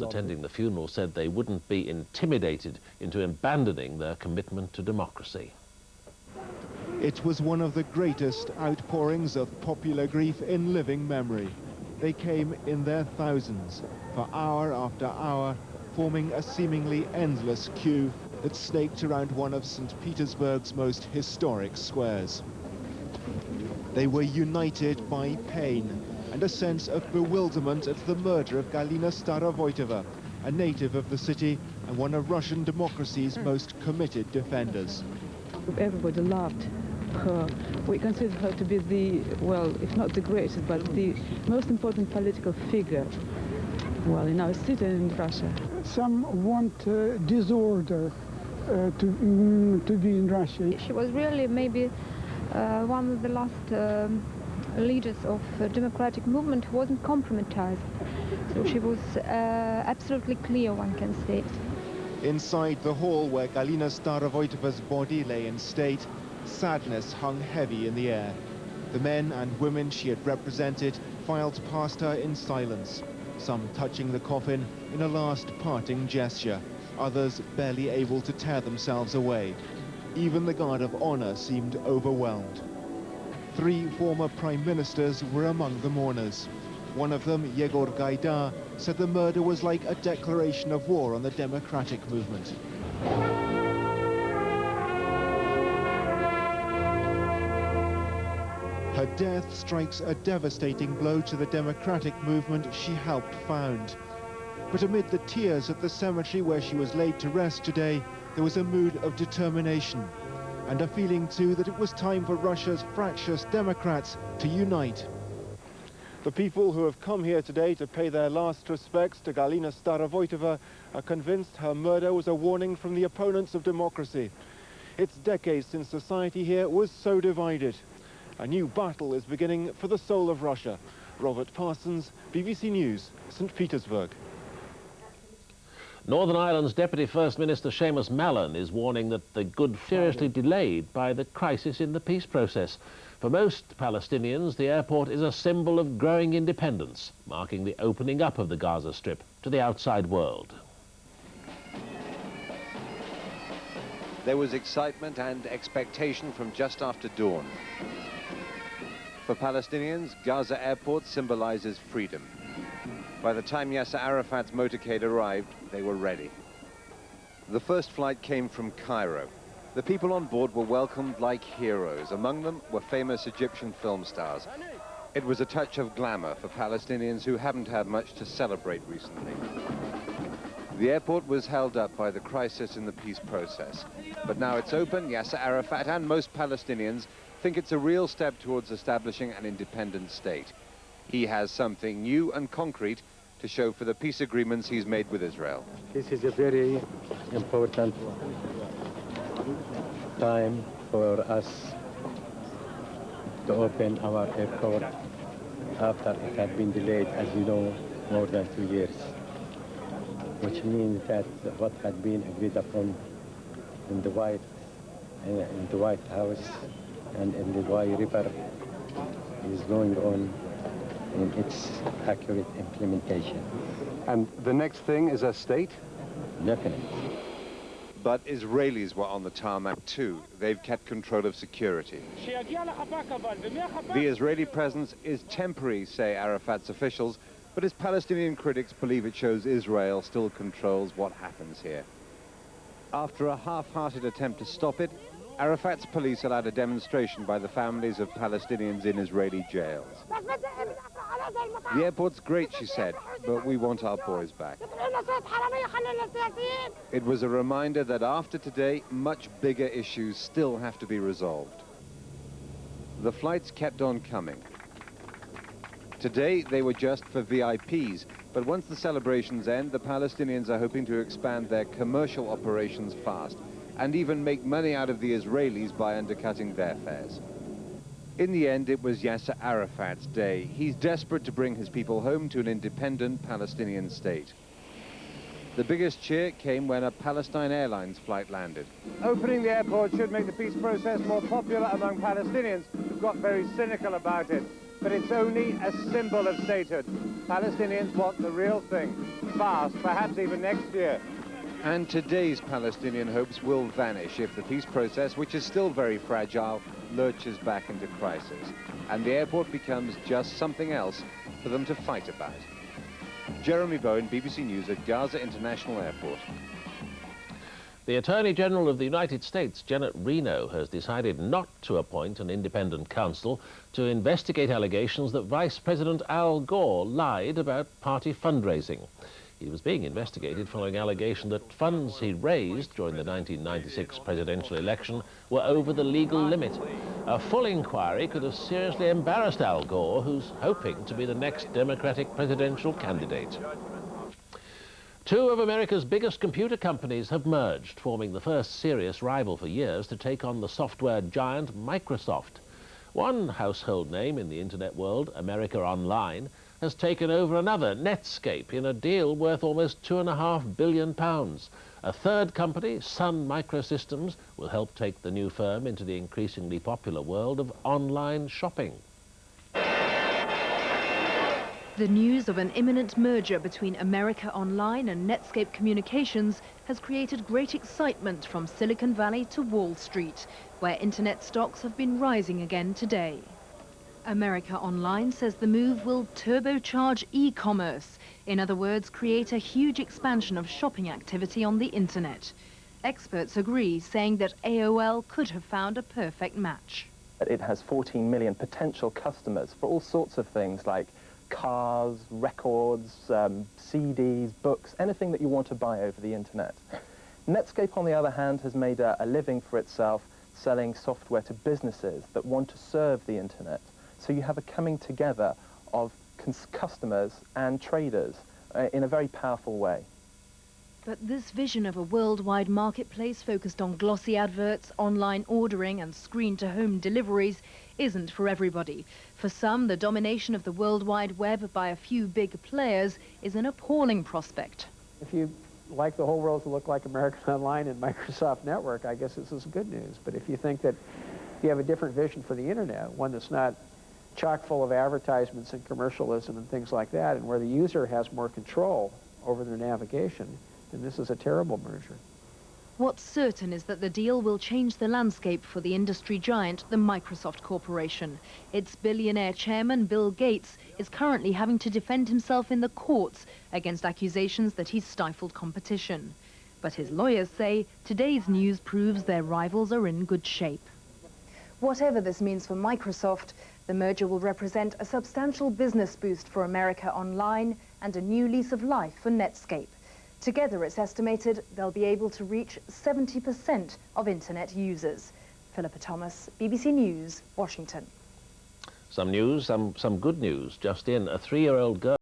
attending the funeral said they wouldn't be intimidated into abandoning their commitment to democracy. It was one of the greatest outpourings of popular grief in living memory. They came in their thousands, for hour after hour, forming a seemingly endless queue that snaked around one of St. Petersburg's most historic squares. They were united by pain and a sense of bewilderment at the murder of Galina Starovoitova, a native of the city and one of Russian democracy's most committed defenders. Everybody loved her. We consider her to be the, well, if not the greatest, but the most important political figure, well, in our city and in Russia. Some want disorder to be in Russia. She was really maybe one of the last leaders of the democratic movement who wasn't compromised. So she was absolutely clear, one can say. Inside the hall where Galina Starovoitova's body lay in state, sadness hung heavy in the air. The men and women she had represented filed past her in silence, some touching the coffin in a last parting gesture, others barely able to tear themselves away. Even the Guard of Honor seemed overwhelmed. 3 former prime ministers were among the mourners. One of them, Yegor Gaidar, said the murder was like a declaration of war on the democratic movement. Her death strikes a devastating blow to the democratic movement she helped found. But amid the tears at the cemetery where she was laid to rest today, there was a mood of determination, and a feeling too that it was time for Russia's fractious democrats to unite. The people who have come here today to pay their last respects to Galina Starovoitova are convinced her murder was a warning from the opponents of democracy. It's decades since society here was so divided. A new battle is beginning for the soul of Russia. Robert Parsons, BBC News, St. Petersburg. Northern Ireland's Deputy First Minister Seamus Mallon is warning that the good seriously delayed by the crisis in the peace process. For most Palestinians, the airport is a symbol of growing independence, marking the opening up of the Gaza Strip to the outside world. There was excitement and expectation from just after dawn. For Palestinians, Gaza airport symbolizes freedom. By the time Yasser Arafat's motorcade arrived, they were ready. The first flight came from Cairo. The people on board were welcomed like heroes. Among them were famous Egyptian film stars. It was a touch of glamour for Palestinians who haven't had much to celebrate recently. The airport was held up by the crisis in the peace process. But now it's open, Yasser Arafat and most Palestinians think it's a real step towards establishing an independent state. He has something new and concrete to show for the peace agreements he's made with Israel. This is a very important time for us to open our airport after it had been delayed, as you know, more than 2 years, which means that what had been agreed upon in the White House and in the Wye River is going on in its accurate implementation. And the next thing is a state? Definitely. But Israelis were on the tarmac too. They've kept control of security. The Israeli presence is temporary, say Arafat's officials, but his Palestinian critics believe it shows Israel still controls what happens here. After a half-hearted attempt to stop it, Arafat's police allowed a demonstration by the families of Palestinians in Israeli jails. The airport's great, she said, but we want our boys back. It was a reminder that after today, much bigger issues still have to be resolved. The flights kept on coming. Today, they were just for VIPs, but once the celebrations end, the Palestinians are hoping to expand their commercial operations fast and even make money out of the Israelis by undercutting their fares. In the end, it was Yasser Arafat's day. He's desperate to bring his people home to an independent Palestinian state. The biggest cheer came when a Palestine Airlines flight landed. Opening the airport should make the peace process more popular among Palestinians who've got very cynical about it. but it's only a symbol of statehood. Palestinians want the real thing, fast, perhaps even next year. And today's Palestinian hopes will vanish if the peace process, which is still very fragile, lurches back into crisis, and the airport becomes just something else for them to fight about. Jeremy Bowen, BBC News at Gaza International Airport. The Attorney General of the United States, Janet Reno, has decided not to appoint an independent counsel to investigate allegations that Vice President Al Gore lied about party fundraising. He was being investigated following allegation that funds he raised during the 1996 presidential election were over the legal limit. A full inquiry could have seriously embarrassed Al Gore, who's hoping to be the next Democratic presidential candidate. Two of America's biggest computer companies have merged, forming the first serious rival for years to take on the software giant Microsoft. One household name in the internet world, America Online, has taken over another, Netscape, in a deal worth almost £2.5 billion. A third company, Sun Microsystems, will help take the new firm into the increasingly popular world of online shopping. The news of an imminent merger between America Online and Netscape Communications has created great excitement from Silicon Valley to Wall Street, where internet stocks have been rising again today. America Online says the move will turbocharge e-commerce, in other words, create a huge expansion of shopping activity on the internet. Experts agree, saying that AOL could have found a perfect match. It has 14 million potential customers for all sorts of things like cars, records, CDs, books, anything that you want to buy over the internet. Netscape, on the other hand, has made a living for itself selling software to businesses that want to serve the internet. So you have a coming together of customers and traders in a very powerful way. But this vision of a worldwide marketplace focused on glossy adverts, online ordering and screen-to-home deliveries isn't for everybody. For some, the domination of the World Wide Web by a few big players is an appalling prospect. If you like the whole world to look like American Online and Microsoft Network, I guess this is good news. But if you think that you have a different vision for the internet, one that's not chock full of advertisements and commercialism and things like that, and where the user has more control over their navigation, then this is a terrible merger. What's certain is that the deal will change the landscape for the industry giant, the Microsoft Corporation. Its billionaire chairman, Bill Gates, is currently having to defend himself in the courts against accusations that he's stifled competition. But his lawyers say today's news proves their rivals are in good shape. Whatever this means for Microsoft, the merger will represent a substantial business boost for America Online and a new lease of life for Netscape. Together, it's estimated they'll be able to reach 70% of internet users. Philippa Thomas, BBC News, Washington. Some news, some good news. Just in, a 3-year-old girl